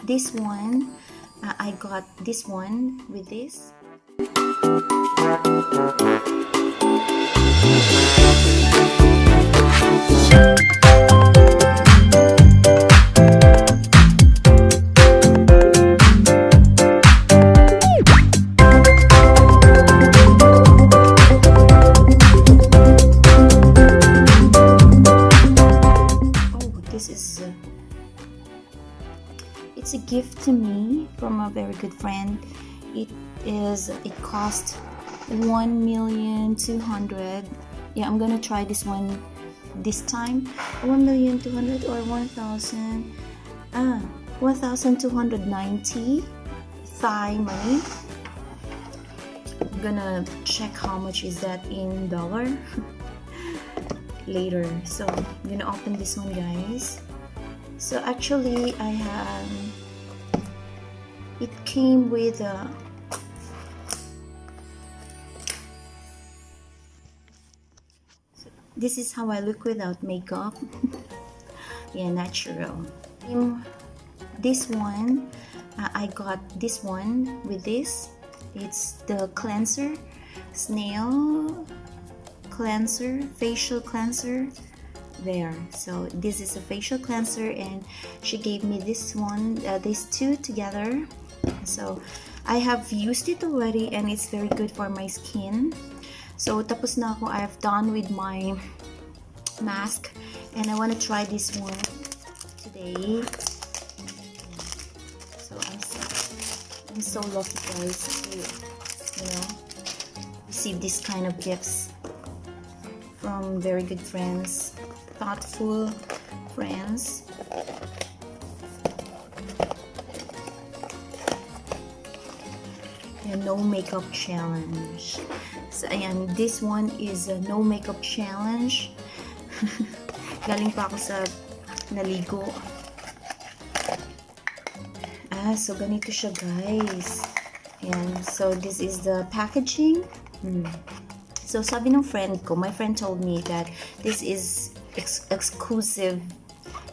this one, I got this one with this. It's a gift to me from a very good friend. It cost 1,200,000. Yeah, I'm gonna try this one this time. 1,200,000 or 1,000. 1,290 Thai money. I'm gonna check how much is that in dollar later. So I'm gonna open this one, guys. So actually it came with a this is how I look without makeup. Yeah, natural. This one, I got this one with this. It's the cleanser, Snail cleanser, facial cleanser. There, so this is a facial cleanser, and she gave me this one, these two together. So I have used it already, and it's very good for my skin. So tapos na ako. I've done with my mask, and I want to try this one today. So I'm so lucky, guys, to receive this kind of gifts from very good friends, thoughtful friends. A no makeup challenge. So ayan, this one is a no makeup challenge. Galing pa ako sa naligo. So ganito siya, guys. Ayan, so this is the packaging. So sabi ng friend ko, my friend told me that this is exclusive.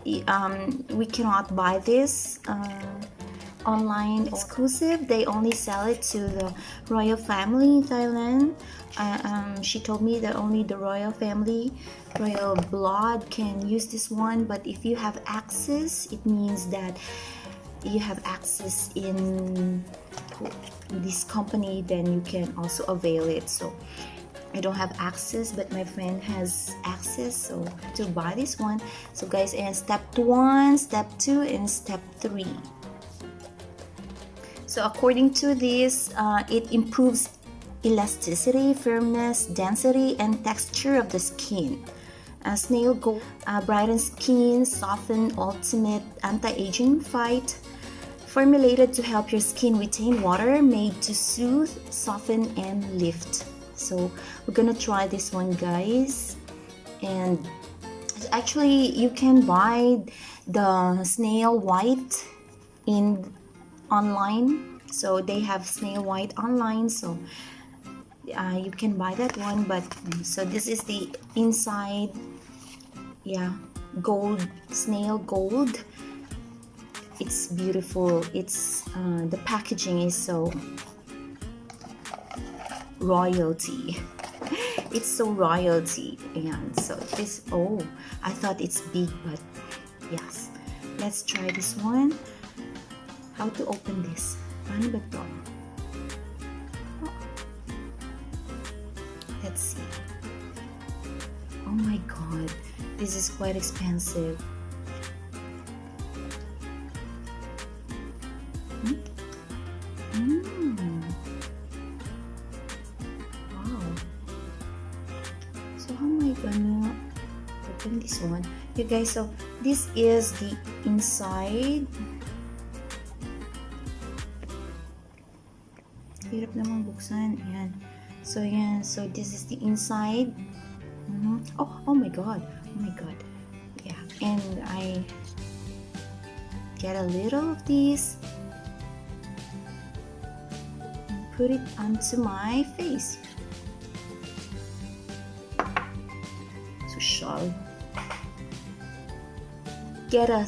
We cannot buy this online. Exclusive. They only sell it to the royal family in Thailand. She told me that only the royal family, royal blood can use this one. But if you have access, it means that you have access in this company, then you can also avail it. So I don't have access, but my friend has access, so to buy this one. So guys, and step 1, step 2, and step 3. So according to this, it improves elasticity, firmness, density, and texture of the skin. Snail Gold brightens skin, soften, ultimate anti-aging fight. Formulated to help your skin retain water, made to soothe, soften, and lift. So we're gonna try this one, guys. And actually you can buy the Snail White online. So they have Snail White online, so you can buy that one. But so this is the inside. Yeah, gold, Snail Gold. It's beautiful. It's the packaging is so royalty. It's so royalty. And so this, I thought it's big, but yes. Let's try this one. How to open this? Paano ba to? Let's see. Oh my god, this is quite expensive. How am I gonna open this one? You guys, so this is the inside. Hirap naman buksan. Ayan. So yan. So this is the inside. Oh my god. Oh my god. Yeah. And I get a little of this and put it onto my face. Get a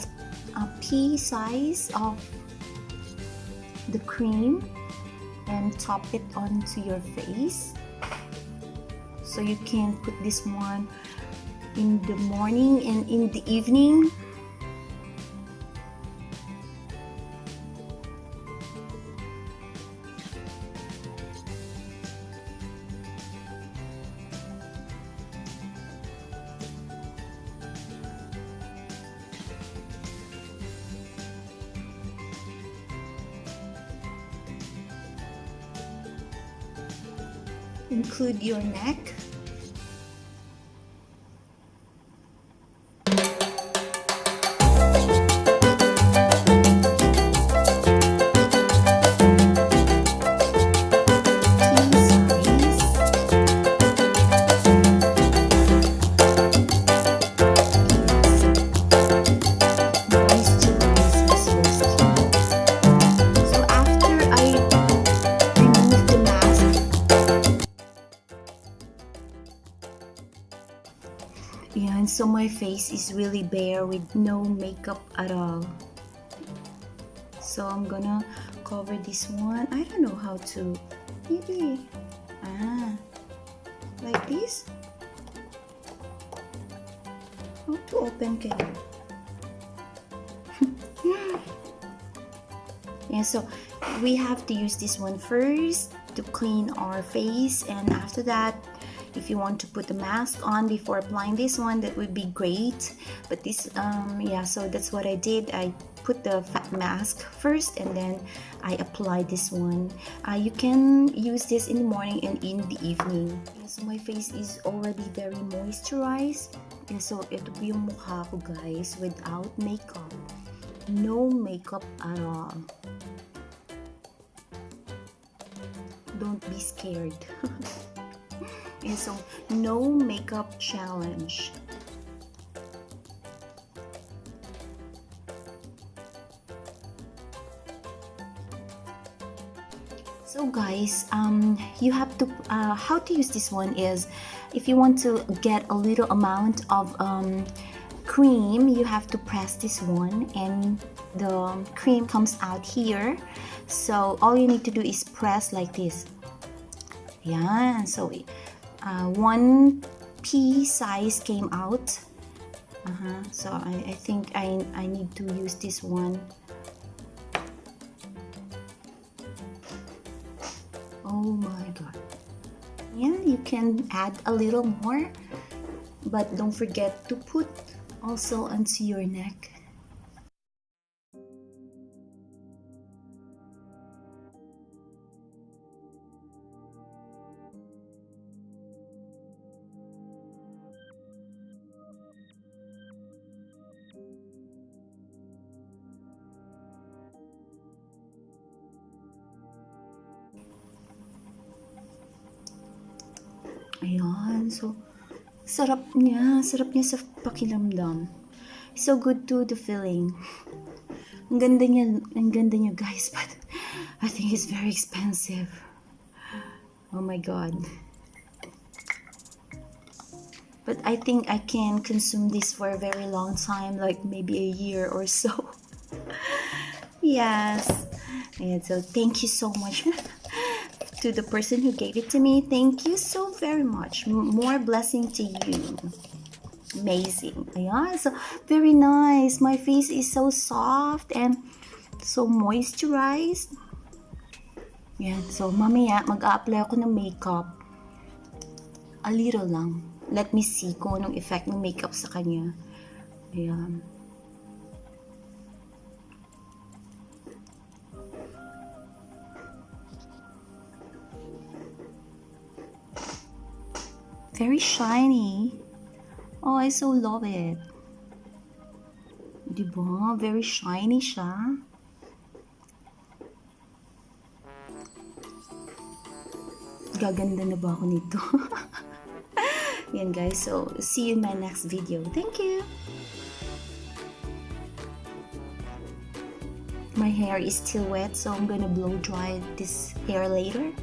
pea size of the cream and top it onto your face. So you can put this one in the morning and in the evening. Include your neck. Yan, so my face is really bare with no makeup at all. So I'm gonna cover this one. I don't know how to, maybe, like this. How to open kayo? Yeah, so we have to use this one first to clean our face, and after that, if you want to put the mask on before applying this one, that would be great. But this, yeah, so that's what I did. I put the mask first and then I applied this one. You can use this in the morning and in the evening. Yeah, so my face is already very moisturized. And so ito po yung mukha ko, guys, without makeup. No makeup at all. Don't be scared. And so, no makeup challenge. So guys, you have to, how to use this one is, if you want to get a little amount of cream, you have to press this one and the cream comes out here. So all you need to do is press like this. Yeah, so one pea size came out. So I think I need to use this one. Oh my god. Yeah, you can add a little more, but don't forget to put also onto your neck. Ayan, so sarap niya sa pakiramdam. So good to the feeling. Ang ganda niya guys, but I think it's very expensive. Oh my god. But I think I can consume this for a very long time, like maybe a year or so. Yes. And so thank you so much to the person who gave it to me. Thank you so very much. More blessing to you. Amazing. Ayan, so very nice. My face is so soft and so moisturized. Yan, so mamaya mag-a-apply ako ng makeup. A little lang. Let me see kung anong effect ng makeup sa kanya. Ayan. Very shiny. Oh, I so love it. Diba? Very shiny siya. Gaganda na ba ako nito? Yan guys. So, see you in my next video. Thank you. My hair is still wet, so I'm gonna blow dry this hair later.